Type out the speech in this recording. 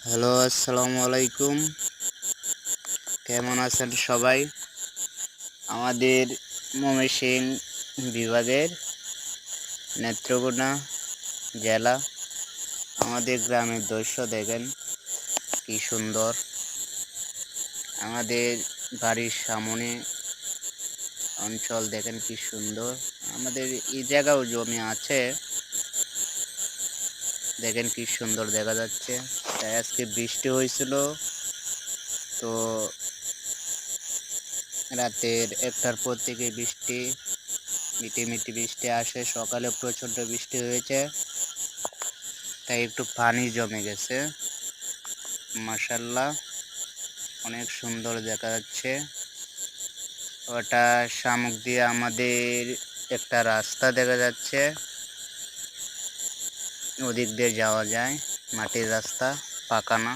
Hello, আসসালামু আলাইকুম। কেমন আছেন সবাই? আমাদের ময়মনসিংহ বিভাগের নেত্রকোনা জেলা, আমাদের গ্রামের দৃশ্য দেখেন কি সুন্দর। আমাদের বাড়ির সামনে অঞ্চল দেখেন কি সুন্দর। আমাদের এই জায়গাও জমি আছে, দেখেন কি সুন্দর দেখা যাচ্ছে। তাই আজকে বৃষ্টি হয়েছিল, তো রাতের ১টার পর থেকে মিটি বৃষ্টি আসে। সকালে প্রচণ্ড বৃষ্টি হয়েছে, তাই একটু পানি জমে গেছে। মাশাআল্লাহ, অনেক সুন্দর দেখা যাচ্ছে। ওটা শামুক দিয়ে আমাদের একটা রাস্তা দেখা যাচ্ছে, ওদিক দিয়ে যাওয়া যায়। মাটির রাস্তা, পাকা না।